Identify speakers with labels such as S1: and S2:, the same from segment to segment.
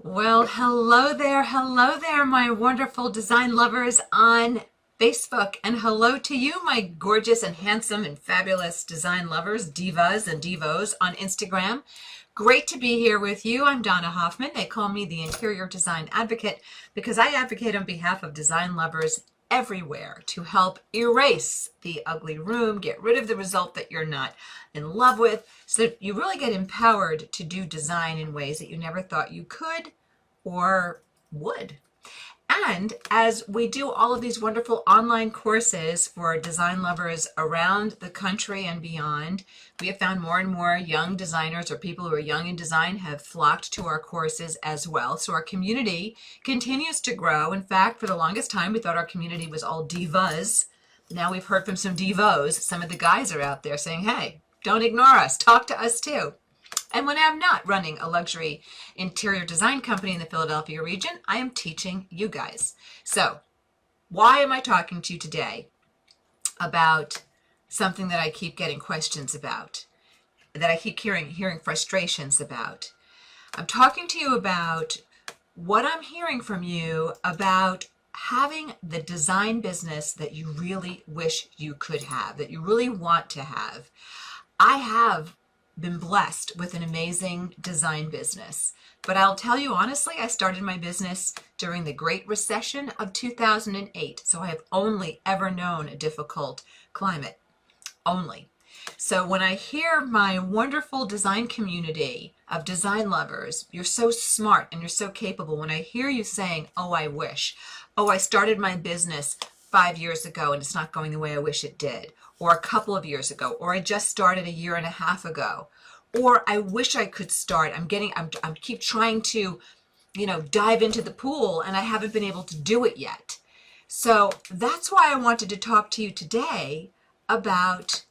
S1: Well, hello there, my wonderful design lovers on Facebook, and hello to you, my gorgeous and handsome and fabulous design lovers, divas and divos on Instagram. Great to be here with you. I'm Donna Hoffman. They call me the Interior Design Advocate because I advocate on behalf of design lovers everywhere to help erase the ugly room, get rid of the result that you're not in love with, so that you really get empowered to do design in ways that you never thought you could or would. And as we do all of these wonderful online courses for design lovers around the country and beyond, we have found more and more young designers or people who are young in design have flocked to our courses as well. So our community continues to grow. In fact, for the longest time, we thought our community was all divas. Now we've heard from some divos. Some of the guys are out there saying, hey, don't ignore us. Talk to us too. And when I'm not running a luxury interior design company in the Philadelphia region, I am teaching you guys. So why am I talking to you today about something that I keep getting questions about, that I keep hearing frustrations about? I'm talking to you about what I'm hearing from you about having the design business that you really wish you could have, that you really want to have. I have been blessed with an amazing design business. But I'll tell you honestly, I started my business during the Great Recession of 2008. So I have only ever known a difficult climate. Only. So when I hear my wonderful design community of design lovers, you're so smart and you're so capable. When I hear you saying, oh, I wish, oh, I started my business 5 years ago and it's not going the way I wish it did, or a couple of years ago, or I just started a year and a half ago, or I wish I could start. I'm keep trying to, dive into the pool and I haven't been able to do it yet. So that's why I wanted to talk to you today about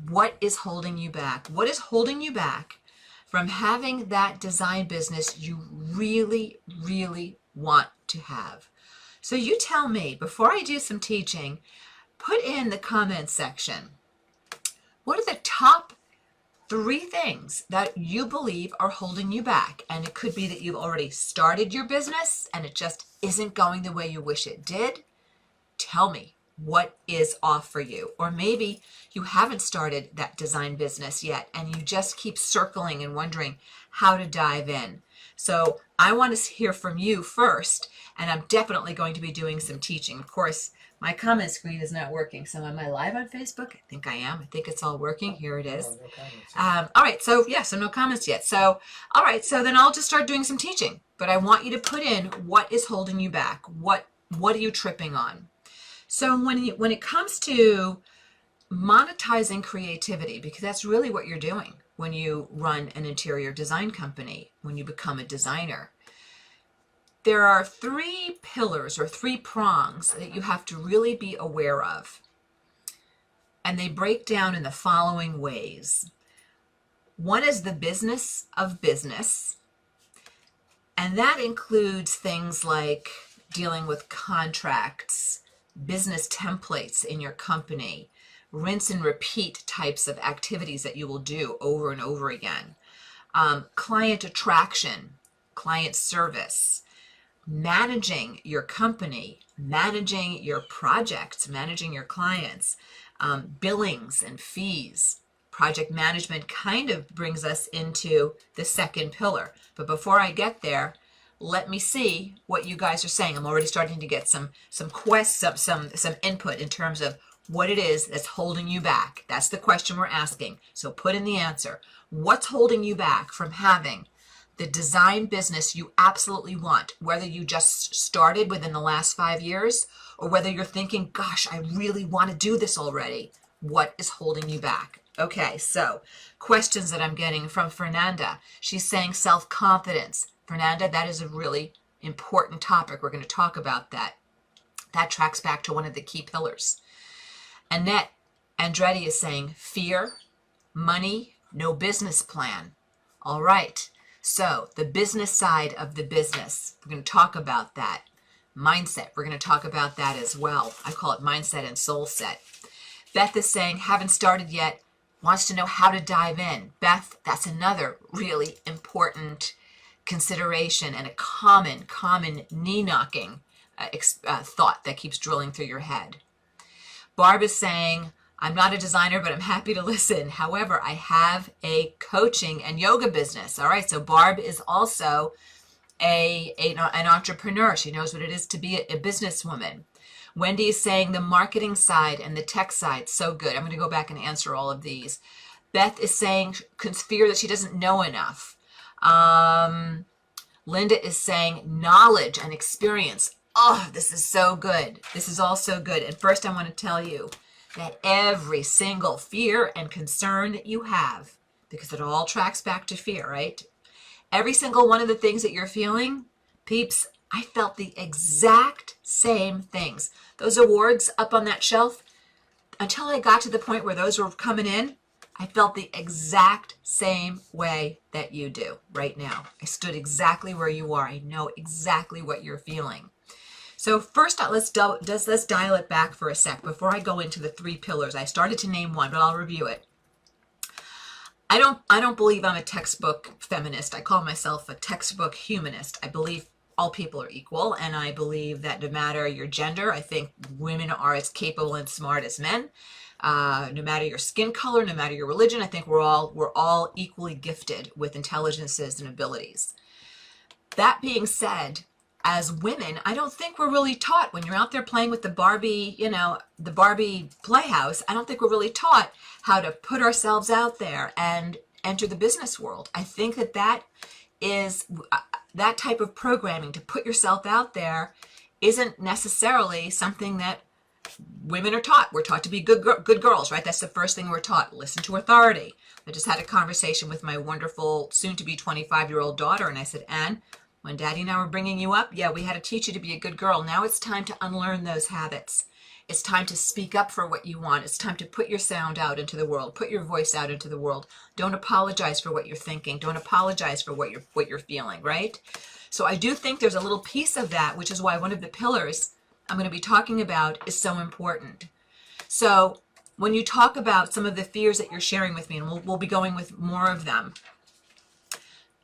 S1: what is holding you back. What is holding you back from having that design business you really, really want to have? So you tell me, before I do some teaching, put in the comments section, what are the top 3 things that you believe are holding you back? And it could be that you've already started your business and it just isn't going the way you wish it did. Tell me what is off for you. Or maybe you haven't started that design business yet and you just keep circling and wondering how to dive in. So I want to hear from you first, and I'm definitely going to be doing some teaching. Of course, my comment screen is not working. So am I live on Facebook? I think I am. I think it's all working. Here it is. All right. So yeah, so no comments yet. So, all right. So then I'll just start doing some teaching, but I want you to put in what is holding you back. What are you tripping on? So when it comes to monetizing creativity, because that's really what you're doing when you run an interior design company, when you become a designer, there are 3 pillars or 3 prongs that you have to really be aware of. And they break down in the following ways. One is the business of business. And that includes things like dealing with contracts, business templates in your company, rinse and repeat types of activities that you will do over and over again, client attraction, client service, managing your company, managing your projects, managing your clients, billings and fees. Project management kind of brings us into the second pillar. But before I get there, let me see what you guys are saying. I'm already starting to get some input in terms of what it is that's holding you back. That's the question we're asking. So put in the answer. What's holding you back from having the design business you absolutely want, whether you just started within the last 5 years or whether you're thinking, gosh, I really want to do this already? What is holding you back? Okay, so questions that I'm getting from Fernanda. She's saying self-confidence. Fernanda, that is a really important topic. We're going to talk about that. That tracks back to one of the key pillars. Annette Andretti is saying fear, money, no business plan. All right. So the business side of the business, we're going to talk about that. Mindset, we're going to talk about that as well. I call it mindset and soul set. Beth is saying, haven't started yet, wants to know how to dive in. Beth, that's another really important consideration and a common knee-knocking thought that keeps drilling through your head. Barb is saying, I'm not a designer, but I'm happy to listen. However, I have a coaching and yoga business. All right, so Barb is also an entrepreneur. She knows what it is to be a businesswoman. Wendy is saying the marketing side and the tech side, so good. I'm going to go back and answer all of these. Beth is saying fear that she doesn't know enough. Linda is saying knowledge and experience. Oh, this is so good. This is all so good. And first I want to tell you that every single fear and concern that you have, because it all tracks back to fear, right? Every single one of the things that you're feeling, peeps, I felt the exact same things. Those awards up on that shelf, until I got to the point where those were coming in, I felt the exact same way that you do right now. I stood exactly where you are. I know exactly what you're feeling. So first, let's dial it back for a sec before I go into the 3 pillars. I started to name one, but I'll review it. I don't believe I'm a textbook feminist. I call myself a textbook humanist. I believe all people are equal, and I believe that no matter your gender, I think women are as capable and smart as men. No matter your skin color, no matter your religion, I think we're all equally gifted with intelligences and abilities. That being said, as women, I don't think we're really taught when you're out there playing with the Barbie, the Barbie playhouse. I don't think we're really taught how to put ourselves out there and enter the business world. I think that is that type of programming to put yourself out there isn't necessarily something that women are taught. We're taught to be good girls, right? That's the first thing we're taught. Listen to authority. I just had a conversation with my wonderful soon-to-be 25-year-old daughter, and I said, Anne, when Daddy and I were bringing you up, yeah, we had to teach you to be a good girl. Now it's time to unlearn those habits. It's time to speak up for what you want. It's time to put your sound out into the world. Put your voice out into the world. Don't apologize for what you're thinking. Don't apologize for what you're feeling, right? So I do think there's a little piece of that, which is why one of the pillars I'm going to be talking about is so important. So when you talk about some of the fears that you're sharing with me, and we'll be going with more of them,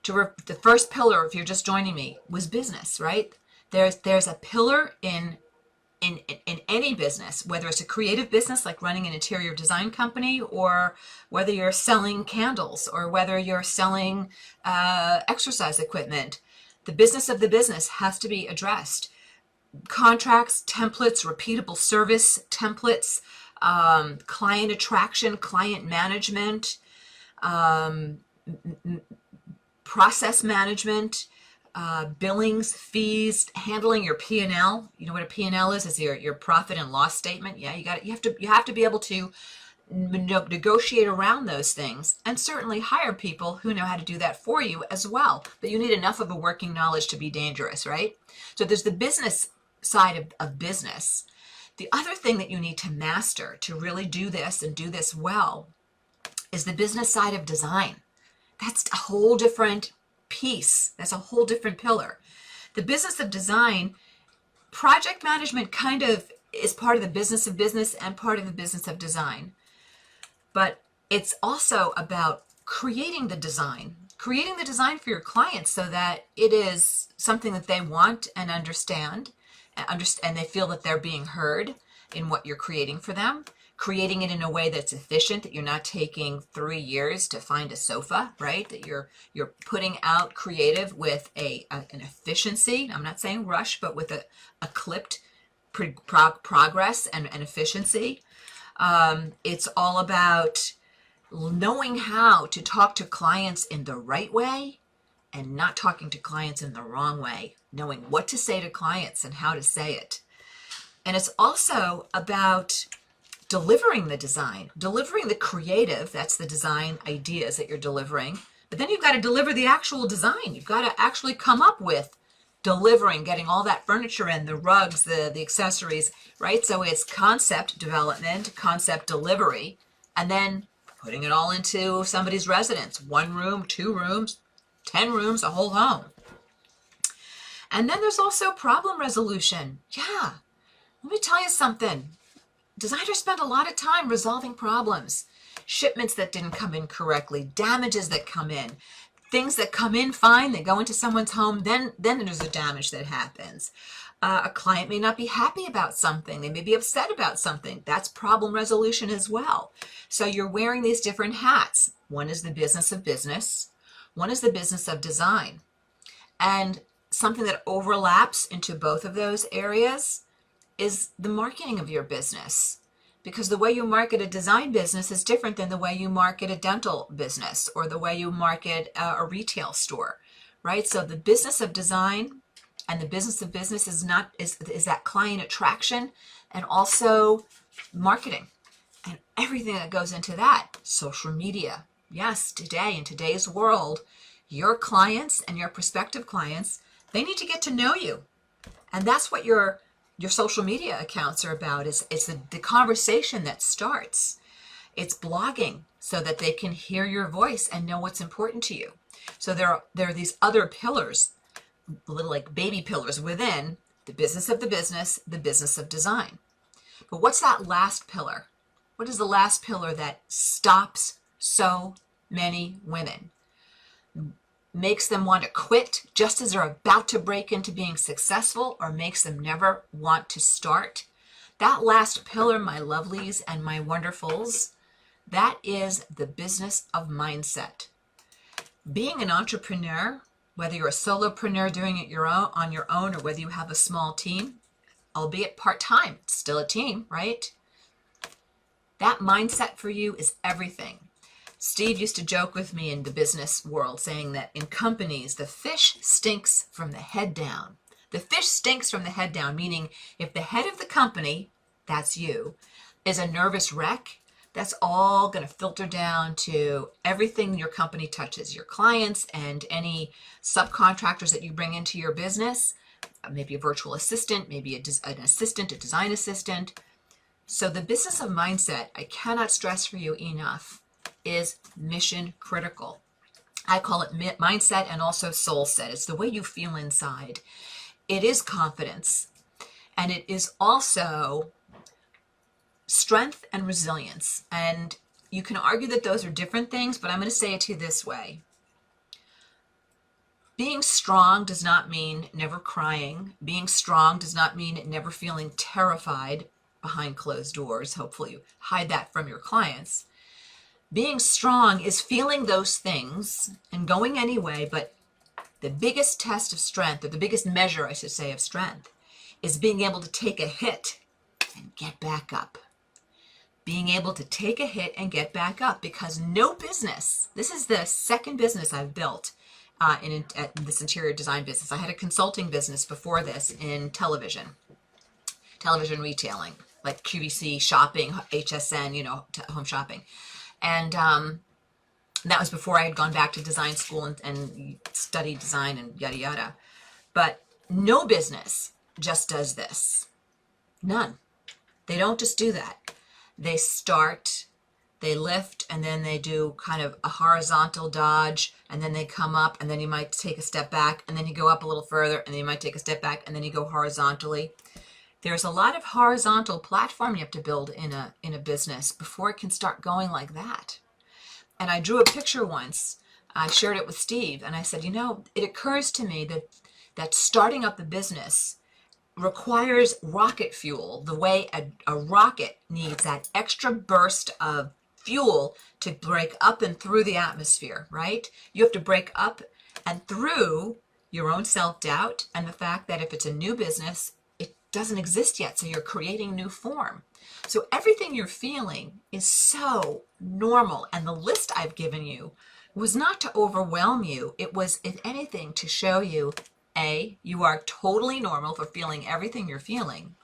S1: the first pillar, if you're just joining me, was business, right? There's a pillar in any business, whether it's a creative business like running an interior design company, or whether you're selling candles, or whether you're selling exercise equipment. The business of the business has to be addressed. Contracts, templates, repeatable service templates, client attraction, client management, process management, billings, fees, handling your P&L. You know what a P&L is? Is your profit and loss statement. Yeah, you have to be able to negotiate around those things, and certainly hire people who know how to do that for you as well. But you need enough of a working knowledge to be dangerous, right? So there's the business side of business. The other thing that you need to master to really do this and do this well is the business side of design. That's a whole different piece. That's a whole different pillar. The business of design, project management kind of is part of the business of business and part of the business of design. But it's also about creating the design for your clients so that it is something that they want and understand, and they feel that they're being heard in what you're creating for them. Creating it in a way that's efficient, that you're not taking 3 years to find a sofa, right? That you're putting out creative with an efficiency. I'm not saying rush, but with a clipped progress and efficiency. It's all about knowing how to talk to clients in the right way and not talking to clients in the wrong way. Knowing what to say to clients and how to say it. And it's also about delivering the design, delivering the creative, that's the design ideas that you're delivering, but then you've got to deliver the actual design. You've got to actually come up with delivering, getting all that furniture in, the rugs, the accessories, right? So it's concept development, concept delivery, and then putting it all into somebody's residence. 1 room, 2 rooms, 10 rooms, a whole home. And then there's also problem resolution. Yeah, let me tell you something. Designers spend a lot of time resolving problems, shipments that didn't come in correctly, damages that come in, things that come in fine, they go into someone's home, then there's a damage that happens. A client may not be happy about something. They may be upset about something. That's problem resolution as well. So you're wearing these different hats. One is the business of business. One is the business of design. And something that overlaps into both of those areas is the marketing of your business. Because the way you market a design business is different than the way you market a dental business or the way you market a retail store, right? So the business of design and the business of business is that client attraction and also marketing and everything that goes into that. Social media. Yes, today, in today's world, your clients and your prospective clients, they need to get to know you. And that's what your social media accounts are about. It's the conversation that starts. It's blogging so that they can hear your voice and know what's important to you. So there are these other pillars, little like baby pillars within the business of the business of design. But what's that last pillar? What is the last pillar that stops so many women? Makes them want to quit just as they're about to break into being successful, or makes them never want to start? That last pillar, my lovelies and my wonderfuls, that is the business of mindset. Being an entrepreneur, whether you're a solopreneur doing it on your own, or whether you have a small team, albeit part-time, it's still a team, right? That mindset for you is everything. Steve used to joke with me in the business world saying that in companies, the fish stinks from the head down. The fish stinks from the head down, meaning if the head of the company, that's you, is a nervous wreck, that's all going to filter down to everything your company touches, your clients and any subcontractors that you bring into your business, maybe a virtual assistant, maybe an assistant, a design assistant. So the business of mindset, I cannot stress for you enough, is mission critical. I call it mindset and also soul set. It's the way you feel inside. It is confidence, and it is also strength and resilience. And you can argue that those are different things, but I'm going to say it to you this way. Being strong does not mean never crying. Being strong does not mean never feeling terrified behind closed doors. Hopefully you hide that from your clients. Being strong is feeling those things and going anyway, but the biggest test of strength, or the biggest measure, I should say, of strength, is being able to take a hit and get back up. Being able to take a hit and get back up, because no business, this is the second business I've built at this interior design business. I had a consulting business before this in television retailing, like QVC, shopping, HSN, home shopping. And that was before I had gone back to design school and studied design and yada yada. But no business just does this. None. They don't just do that. They start, they lift, and then they do kind of a horizontal dodge, and then they come up, and then you might take a step back, and then you go up a little further, and then you might take a step back, and then you go horizontally. There's a lot of horizontal platform you have to build in a business before it can start going like that. And I drew a picture once. I shared it with Steve, and I said, it occurs to me that starting up a business requires rocket fuel, the way a rocket needs that extra burst of fuel to break up and through the atmosphere, right? You have to break up and through your own self-doubt and the fact that if it's a new business, it doesn't exist yet, so you're creating new form. So everything you're feeling is so normal, and the list I've given you was not to overwhelm you. It was, if anything, to show you, A, you are totally normal for feeling everything you're feeling,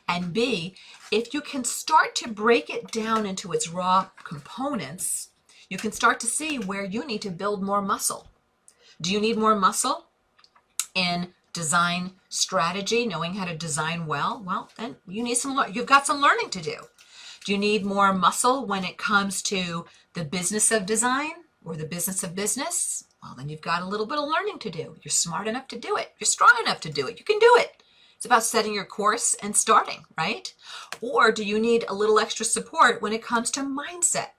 S1: and B, if you can start to break it down into its raw components, you can start to see where you need to build more muscle. Do you need more muscle in design strategy, knowing how to design well? Well, then you've got some learning to do. Do you need more muscle when it comes to the business of design or the business of business? Well, then you've got a little bit of learning to do. You're smart enough to do it. You're strong enough to do it. You can do it. It's about setting your course and starting, right? Or do you need a little extra support when it comes to mindset?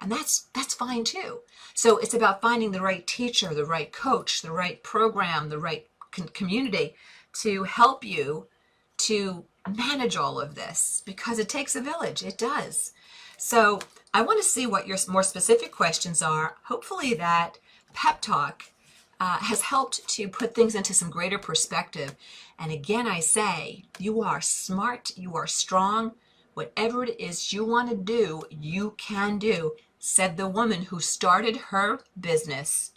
S1: And that's fine too. So it's about finding the right teacher, the right coach, the right program, the right community to help you to manage all of this, because it takes a village. It does. So I want to see what your more specific questions are. Hopefully that pep talk has helped to put things into some greater perspective. And again, I say, you are smart, you are strong. Whatever it is you want to do, you can do, said the woman who started her business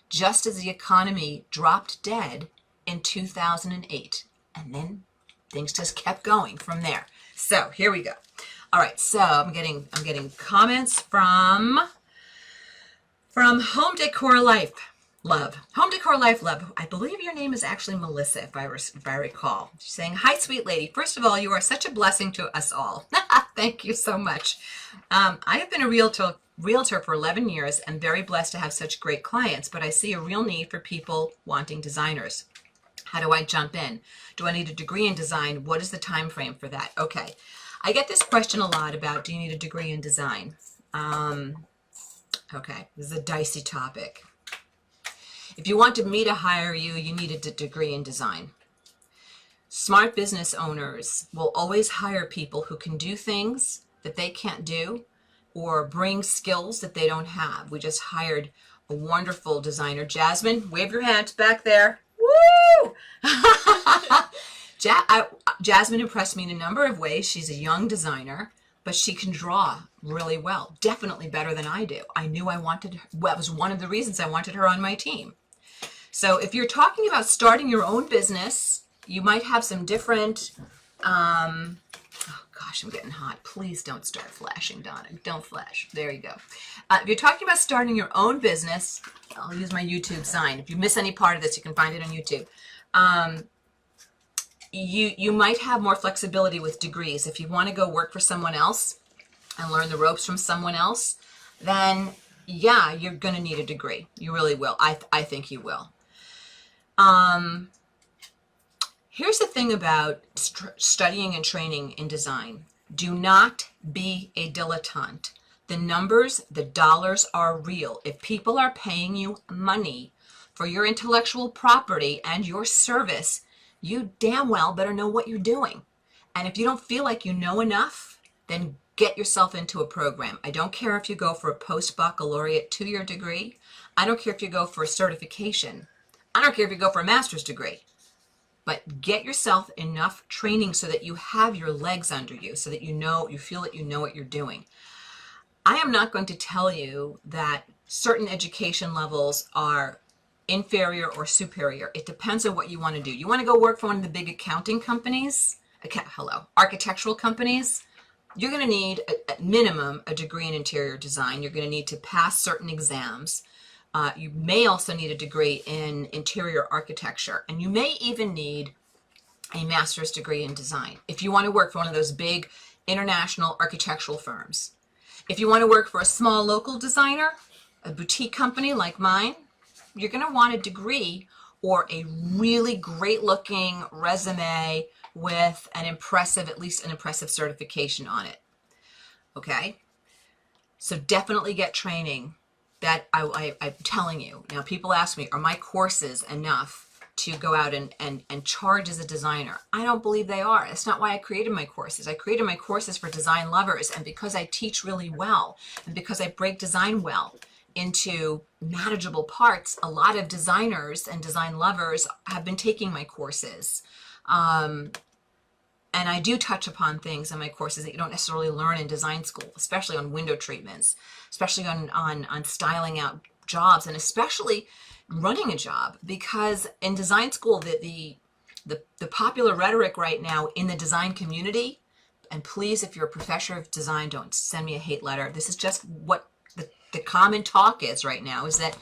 S1: just as the economy dropped dead in 2008. And then things just kept going from there. So here we go. All right, so I'm getting comments from Home Decor Life Love. Home Decor Life Love. I believe your name is actually Melissa, if I recall. She's saying, "Hi, sweet lady. First of all, you are such a blessing to us all." Thank you so much. I have been a realtor for 11 years and very blessed to have such great clients, but I see a real need for people wanting designers. How do I jump in? Do I need a degree in design? What is the time frame for that? Okay. I get this question a lot about, do you need a degree in design? Okay, this is a dicey topic. If you wanted me to hire you, you needed a degree in design. Smart business owners will always hire people who can do things that they can't do or bring skills that they don't have. We just hired a wonderful designer. Jasmine, wave your hands back there. Woo! Jasmine impressed me in a number of ways. She's a young designer, but she can draw really well, definitely better than I do. I knew I wanted her. Well, that was one of the reasons I wanted her on my team. So if you're talking about starting your own business, you might have some different, oh gosh, I'm getting hot. Please don't start flashing, Donna. Don't flash. There you go. If you're talking about starting your own business, I'll use my YouTube sign. If you miss any part of this, you can find it on YouTube. You might have more flexibility with degrees. If you want to go work for someone else and learn the ropes from someone else, then yeah, you're going to need a degree. You really will. I think you will. Here's the thing about studying and training in design. Do not be a dilettante. The numbers, the dollars are real. If people are paying you money for your intellectual property and your service, you damn well better know what you're doing. And if you don't feel like you know enough, then get yourself into a program. I don't care if you go for a post-baccalaureate 2-year degree. I don't care if you go for a certification. I don't care if you go for a master's degree. But get yourself enough training so that you have your legs under you, so that you feel that you know what you're doing. I am not going to tell you that certain education levels are inferior or superior. It depends on what you want to do. You want to go work for one of the big accounting companies, architectural companies, you're going to need at minimum a degree in interior design. You're going to need to pass certain exams. You may also need a degree in interior architecture, and you may even need a master's degree in design if you want to work for one of those big international architectural firms. If you want to work for a small local designer, a boutique company like mine, you're going to want a degree or a really great looking resume with at least an impressive certification on it. Okay? So definitely get training. That I'm telling you. Now people ask me, are my courses enough to go out and charge as a designer? I don't believe they are. That's not why I created my courses. I created my courses for design lovers, and because I teach really well and because I break design well into manageable parts, a lot of designers and design lovers have been taking my courses. And I do touch upon things in my courses that you don't necessarily learn in design school, especially on window treatments, especially on styling out jobs, and especially running a job. Because in design school, the popular rhetoric right now in the design community, and please, if you're a professor of design, don't send me a hate letter. This is just what the common talk is right now, is that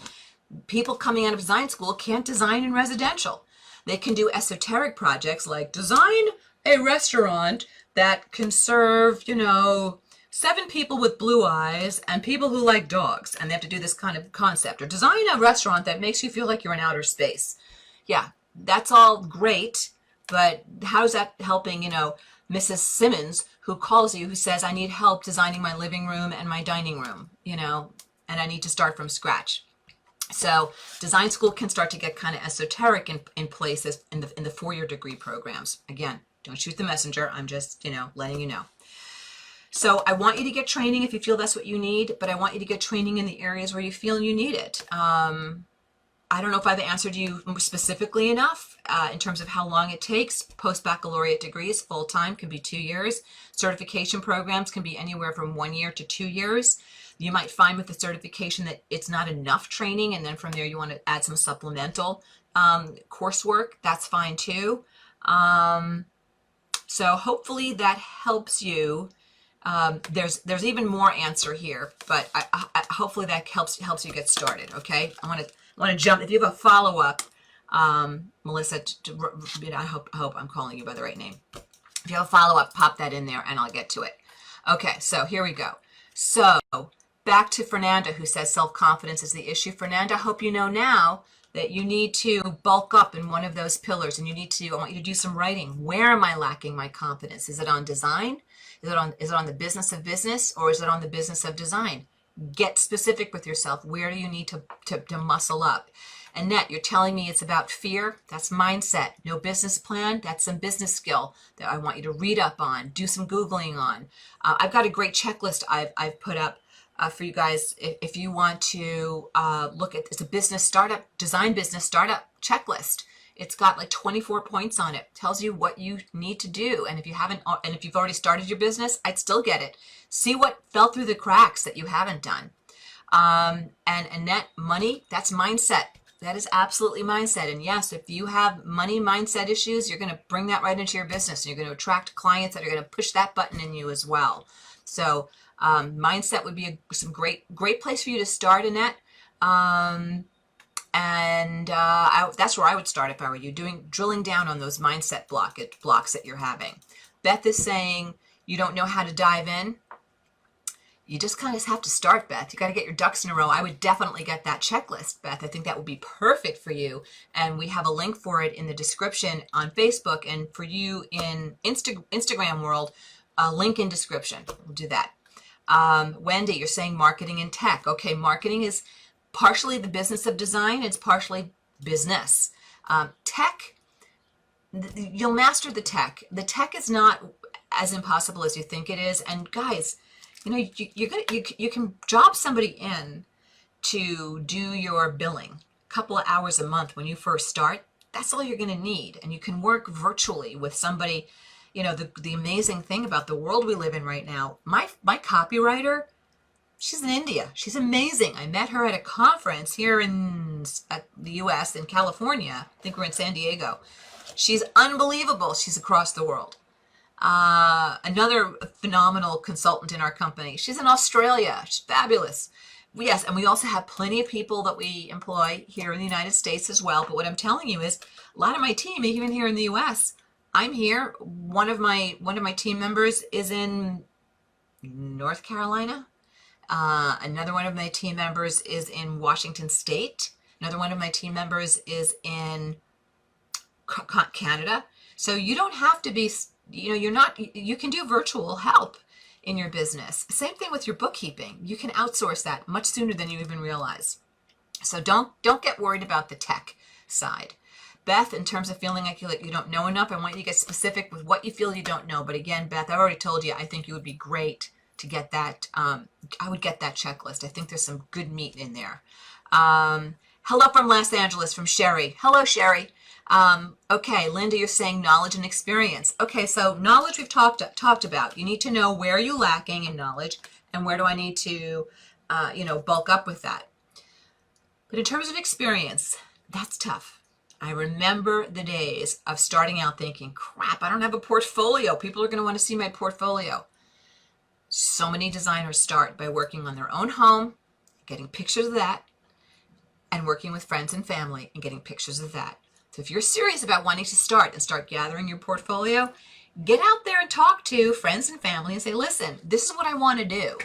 S1: people coming out of design school can't design in residential. They can do esoteric projects like design a restaurant that can serve, 7 people with blue eyes and people who like dogs, and they have to do this kind of concept, or design a restaurant that makes you feel like you're in outer space. Yeah, that's all great, but how's that helping, Mrs. Simmons, who calls you, who says, I need help designing my living room and my dining room? you know, and I need to start from scratch. So design school can start to get kind of esoteric in places in the 4-year degree programs. Again, don't shoot the messenger. I'm just, you know, letting you know. So I want you to get training if you feel that's what you need, but I want you to get training in the areas where you feel you need it. I don't know if I've answered you specifically enough in terms of how long it takes. Post-baccalaureate degrees, full-time, can be 2 years. Certification programs can be anywhere from 1 year to 2 years. You might find with the certification that it's not enough training, and then from there you want to add some supplemental coursework. That's fine too. So hopefully that helps you. There's even more answer here, but hopefully that helps you get started. Okay, I want to jump. If you have a follow-up, Melissa, I hope I'm calling you by the right name. If you have a follow-up, pop that in there and I'll get to it. Okay, so here we go. So back to Fernanda, who says self-confidence is the issue. Fernanda, I hope you know now that you need to bulk up in one of those pillars, and I want you to do some writing. Where am I lacking my confidence? Is it on design? Is it on the business of business, or is it on the business of design? Get specific with yourself. Where do you need to muscle up? Annette, you're telling me it's about fear. That's mindset. No business plan. That's some business skill that I want you to read up on, do some Googling on. I've got a great checklist I've put up for you guys if you want to look at. It's a design business startup checklist. It's got like 24 points on it. Tells you what you need to do. And if you've already started your business, I'd still get it. See what fell through the cracks that you haven't done. And Annette, money, that's mindset. That is absolutely mindset. And yes, if you have money mindset issues, you're going to bring that right into your business, and you're going to attract clients that are going to push that button in you as well. So mindset would be some great place for you to start, Annette. That's where I would start if I were you, drilling down on those mindset blocks that you're having. Beth is saying you don't know how to dive in. You just kind of have to start, Beth. You got to get your ducks in a row. I would definitely get that checklist, Beth. I think that would be perfect for you. And we have a link for it in the description on Facebook. And for you in Instagram world, a link in description. We'll do that. Wendy, you're saying marketing and tech. Okay, marketing is partially the business of design. It's partially business. Tech, you'll master the tech. The tech is not as impossible as you think it is. And guys, you know, you can job somebody in to do your billing a couple of hours a month when you first start. That's all you're going to need. And you can work virtually with somebody. You know, the amazing thing about the world we live in right now, my copywriter, she's in India. She's amazing. I met her at a conference here at the U.S. in California. I think we're in San Diego. She's unbelievable. She's across the world. Another phenomenal consultant in our company. She's in Australia. She's fabulous. Yes, and we also have plenty of people that we employ here in the United States as well. But what I'm telling you is a lot of my team, even here in the U.S., I'm here. One of my team members is in North Carolina. Another one of my team members is in Washington State. Another one of my team members is in Canada. So you don't have to be, you can do virtual help in your business. Same thing with your bookkeeping. You can outsource that much sooner than you even realize. So don't get worried about the tech side. Beth, in terms of feeling like you don't know enough, I want you to get specific with what you feel you don't know. But again, Beth, I've already told you, I think you would be great to get that. I would get that checklist. I think there's some good meat in there. Hello from Los Angeles, from Sherry. Hello, Sherry. Okay, Linda, you're saying knowledge and experience. Okay, so knowledge we've talked about. You need to know where are you lacking in knowledge and where do I need to, bulk up with that. But in terms of experience, that's tough. I remember the days of starting out thinking, crap, I don't have a portfolio. People are going to want to see my portfolio. So many designers start by working on their own home, getting pictures of that, and working with friends and family and getting pictures of that. So if you're serious about wanting to start gathering your portfolio, get out there and talk to friends and family and say, listen, this is what I want to do.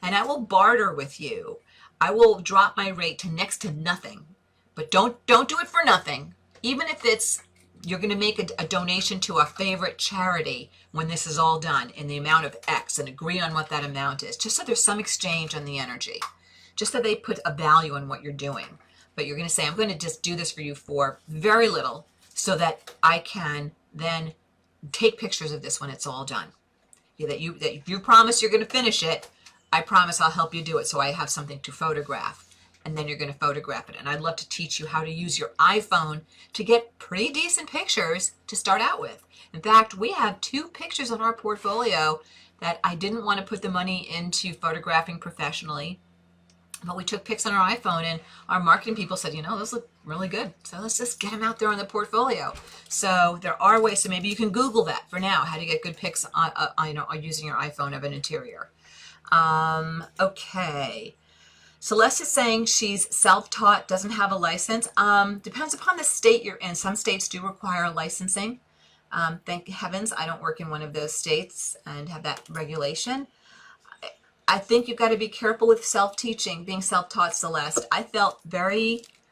S1: And I will barter with you. I will drop my rate to next to nothing. But don't do it for nothing. Even if it's you're going to make a donation to a favorite charity when this is all done in the amount of X and agree on what that amount is, just so there's some exchange on the energy, just so they put a value on what you're doing. But you're going to say, I'm going to just do this for you for very little so that I can then take pictures of this when it's all done. That you promise you're going to finish it, I promise I'll help you do it so I have something to photograph. And then you're going to photograph it. And I'd love to teach you how to use your iPhone to get pretty decent pictures to start out with. In fact, we have 2 pictures on our portfolio that I didn't want to put the money into photographing professionally, but we took pics on our iPhone, and our marketing people said, you know, those look really good. So let's just get them out there on the portfolio. So there are ways. So maybe you can Google that for now, how to get good pics on, using your iPhone of an interior. Okay. Celeste is saying she's self-taught, doesn't have a license. Depends upon the state you're in. Some states do require licensing. Thank heavens I don't work in one of those states and have that regulation. I think you've got to be careful with self-teaching, being self-taught, Celeste. I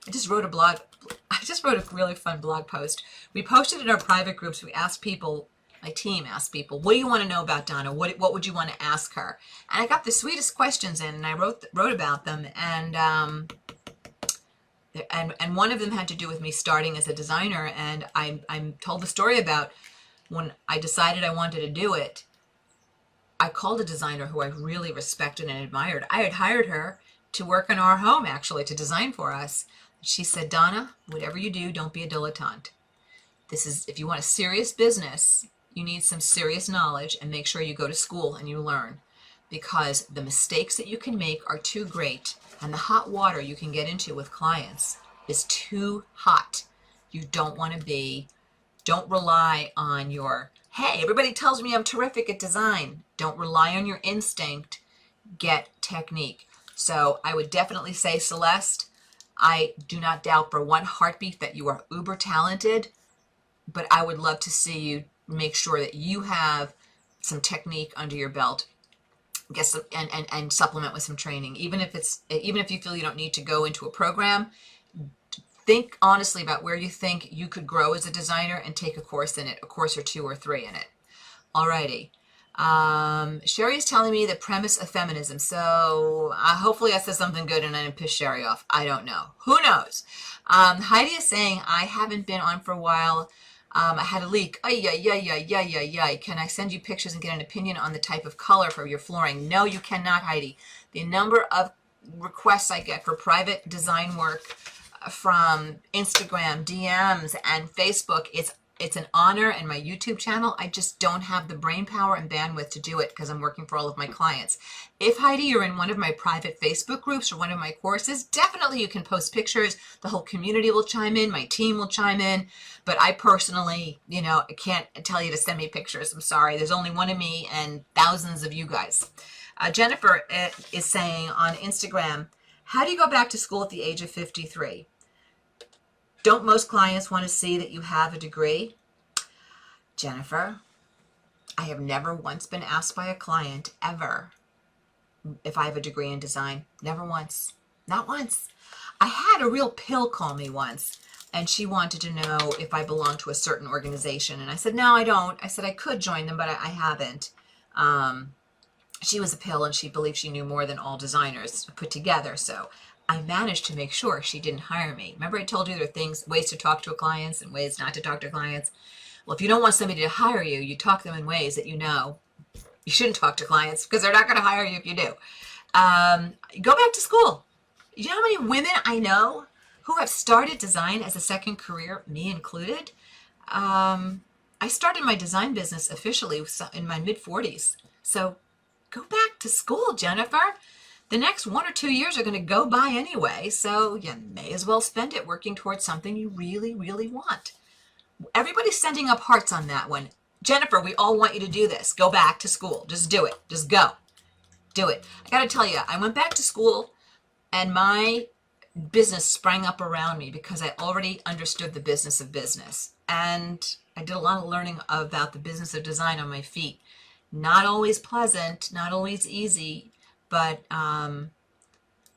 S1: just wrote a really fun blog post. We posted in our private groups. We asked people, my team asked people, what do you want to know about Donna? What would you want to ask her? And I got the sweetest questions in, and I wrote about them. And one of them had to do with me starting as a designer. And I told the story about when I decided I wanted to do it. I called a designer who I really respected and admired. I had hired her to work in our home, actually, to design for us. She said, Donna, whatever you do, don't be a dilettante. If you want a serious business, you need some serious knowledge, and make sure you go to school and you learn, because the mistakes that you can make are too great, and the hot water you can get into with clients is too hot. You don't want to don't rely on hey, everybody tells me I'm terrific at design. Don't rely on your instinct. Get technique. So I would definitely say, Celeste, I do not doubt for one heartbeat that you are uber talented, but I would love to see you make sure that you have some technique under your belt. Get some and supplement with some training. Even if you feel you don't need to go into a program, think honestly about where you think you could grow as a designer and take a course in it, a course or 2 or 3 in it. Alrighty. Sherry is telling me the premise of feminism. So hopefully I said something good and I didn't piss Sherry off. I don't know. Who knows? Heidi is saying, I haven't been on for a while. I had a leak. Ay, ay, ay, ay, ay, ay, ay. Can I send you pictures and get an opinion on the type of color for your flooring? No, you cannot, Heidi. The number of requests I get for private design work from Instagram, DMs, and Facebook, it's an honor, and my YouTube channel, I just don't have the brain power and bandwidth to do it because I'm working for all of my clients. If, Heidi, you're in one of my private Facebook groups or one of my courses, definitely you can post pictures. The whole community will chime in. My team will chime in. But I personally, I can't tell you to send me pictures. I'm sorry. There's only one of me and thousands of you guys. Jennifer is saying on Instagram, how do you go back to school at the age of 53? Don't most clients want to see that you have a degree? Jennifer, I have never once been asked by a client ever if I have a degree in design. Never once. Not once. I had a real pill call me once, and she wanted to know if I belonged to a certain organization. And I said, no, I don't. I said I could join them, but I haven't. She was a pill, and she believed she knew more than all designers put together. So I managed to make sure she didn't hire me. Remember I told you there are ways to talk to clients and ways not to talk to clients? Well, if you don't want somebody to hire you, you talk to them in ways that you shouldn't talk to clients, because they're not going to hire you if you do. Go back to school. You know how many women I know who have started design as a second career, me included? I started my design business officially in my mid-40s. So go back to school, Jennifer. The next 1 or 2 years are going to go by anyway, so you may as well spend it working towards something you really, really want. Everybody's sending up hearts on that one. Jennifer, we all want you to do this. Go back to school. Just do it. Just go. Do it. I got to tell you, I went back to school and my business sprang up around me because I already understood the business of business. And I did a lot of learning about the business of design on my feet. Not always pleasant, not always easy, but,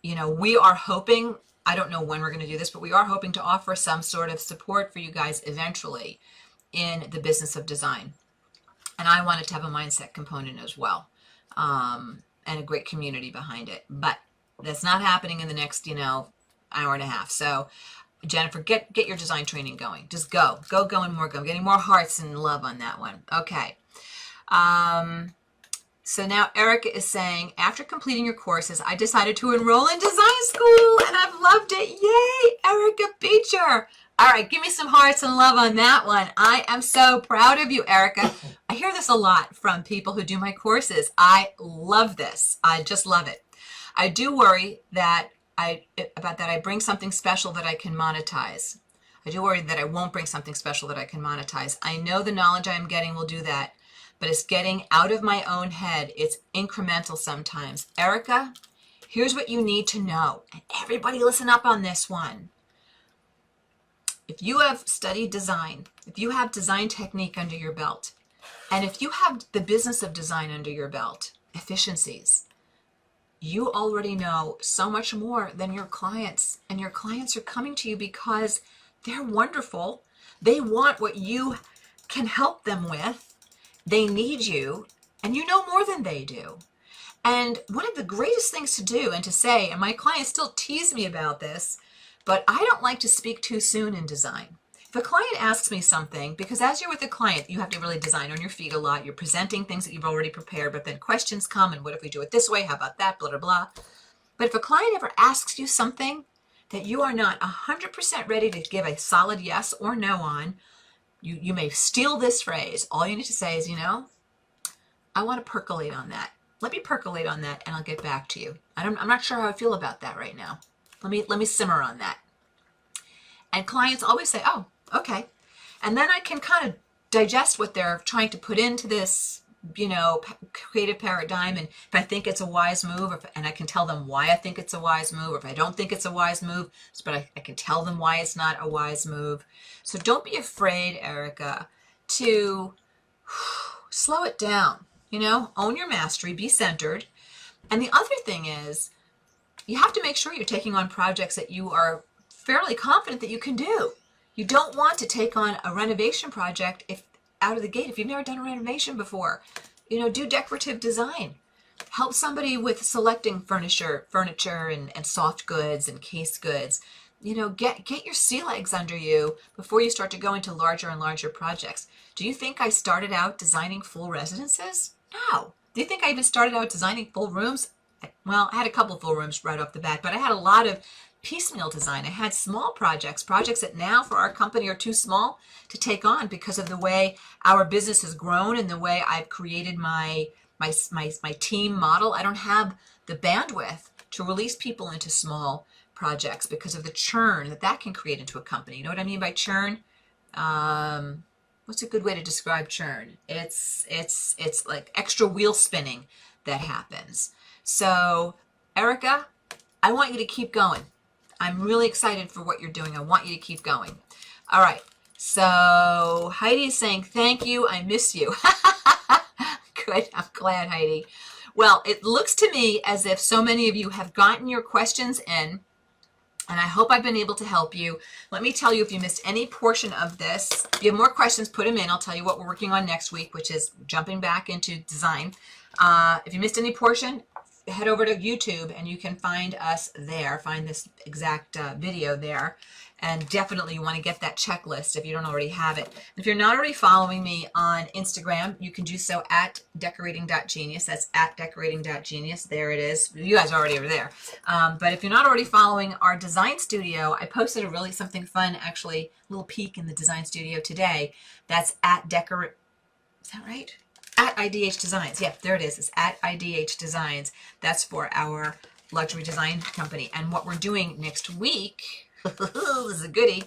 S1: we are hoping I don't know when we're going to do this, but we are hoping to offer some sort of support for you guys eventually in the business of design. And I want it to have a mindset component as well, and a great community behind it. But that's not happening in the next, hour and a half. So Jennifer, get your design training going. Just go, and more go. I'm getting more hearts and love on that one. Okay. So now Erica is saying, after completing your courses, I decided to enroll in design school and I've loved it. Yay, Erica Beecher. All right, give me some hearts and love on that one. I am so proud of you, Erica. I hear this a lot from people who do my courses. I love this. I just love it. I do worry that I bring something special that I can monetize. I do worry that I won't bring something special that I can monetize. I know the knowledge I'm getting will do that, but it's getting out of my own head. It's incremental sometimes. Erica, here's what you need to know. And everybody listen up on this one. If you have studied design, if you have design technique under your belt, and if you have the business of design under your belt, efficiencies, you already know so much more than your clients. And your clients are coming to you because they're wonderful. They want what you can help them with. They need you, and you know more than they do. And one of the greatest things to do and to say, and my clients still tease me about this, but I don't like to speak too soon in design. If a client asks me something, because as you're with a client, you have to really design on your feet a lot. You're presenting things that you've already prepared, but then questions come, and what if we do it this way? How about that? Blah, blah, blah. But if a client ever asks you something that you are not 100% ready to give a solid yes or no on, you may steal this phrase. All you need to say is, I want to percolate on that. Let me percolate on that, and I'll get back to you. I'm not sure how I feel about that right now. Let me simmer on that. And clients always say, oh, okay. And then I can kind of digest what they're trying to put into this, creative paradigm. And if I think it's a wise move, and I can tell them why I think it's a wise move, or if I don't think it's a wise move, but I can tell them why it's not a wise move. So don't be afraid, Erica, to slow it down, own your mastery, be centered. And the other thing is, you have to make sure you're taking on projects that you are fairly confident that you can do. You don't want to take on a renovation project out of the gate if you've never done a renovation before. Do decorative design. Help somebody with selecting furniture and soft goods and case goods. Get your sea legs under you before you start to go into larger and larger projects. Do you think I started out designing full residences? No. Do you think I even started out designing full rooms? Well, I had a couple full rooms right off the bat, but I had a lot of piecemeal design. I had small projects that now for our company are too small to take on because of the way our business has grown and the way I've created my team model. I don't have the bandwidth to release people into small projects because of the churn that can create into a company. You know what I mean by churn? What's a good way to describe churn? It's like extra wheel spinning that happens. So, Erica, I want you to keep going. I'm really excited for what you're doing. I want you to keep going. All right. So, Heidi is saying, thank you. I miss you. Good. I'm glad, Heidi. Well, it looks to me as if so many of you have gotten your questions in, and I hope I've been able to help you. Let me tell you, if you missed any portion of this, if you have more questions, put them in. I'll tell you what we're working on next week, which is jumping back into design. If you missed any portion, head over to YouTube and you can find us there. Find this exact video there. And definitely you want to get that checklist if you don't already have it. If you're not already following me on Instagram, you can do so at decorating.genius. That's at decorating.genius. There it is. You guys already are there. But if you're not already following our design studio, I posted something fun, actually, a little peek in the design studio today. That's at Decor. Is that right? At IDH Designs. Yeah, there it is. It's at IDH Designs. That's for our luxury design company. And what we're doing next week, this is a goodie.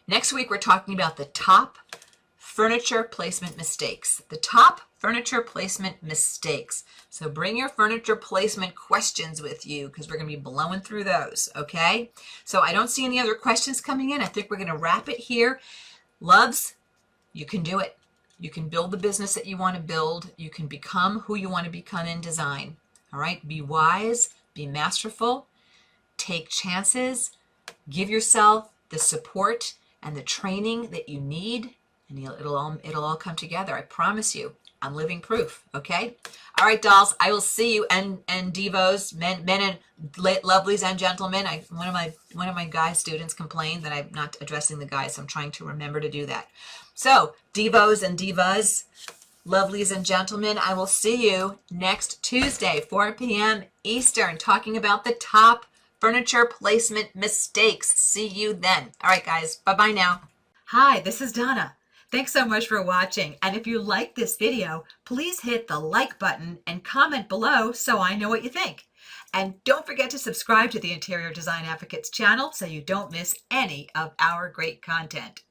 S1: Next week, we're talking about the top furniture placement mistakes. The top furniture placement mistakes. So bring your furniture placement questions with you because we're going to be blowing through those, okay? So I don't see any other questions coming in. I think we're going to wrap it here. Loves, you can do it. You can build the business that you want to build. You can become who you want to become in design. All right? Be wise, be masterful. take chances, give yourself the support and the training that you need, and it'll all come together. I promise you. I'm living proof. Okay. All right, dolls. I will see you and divos, men and lovelies and gentlemen. One of my guy students complained that I'm not addressing the guys. So I'm trying to remember to do that. So divos and divas, lovelies and gentlemen, I will see you next Tuesday, 4 p.m. Eastern, talking about the top furniture placement mistakes. See you then. All right, guys. Bye-bye now. Hi, this is Donna. Thanks so much for watching. And if you like this video, please hit the like button and comment below so I know what you think. And don't forget to subscribe to the Interior Design Advocates channel so you don't miss any of our great content.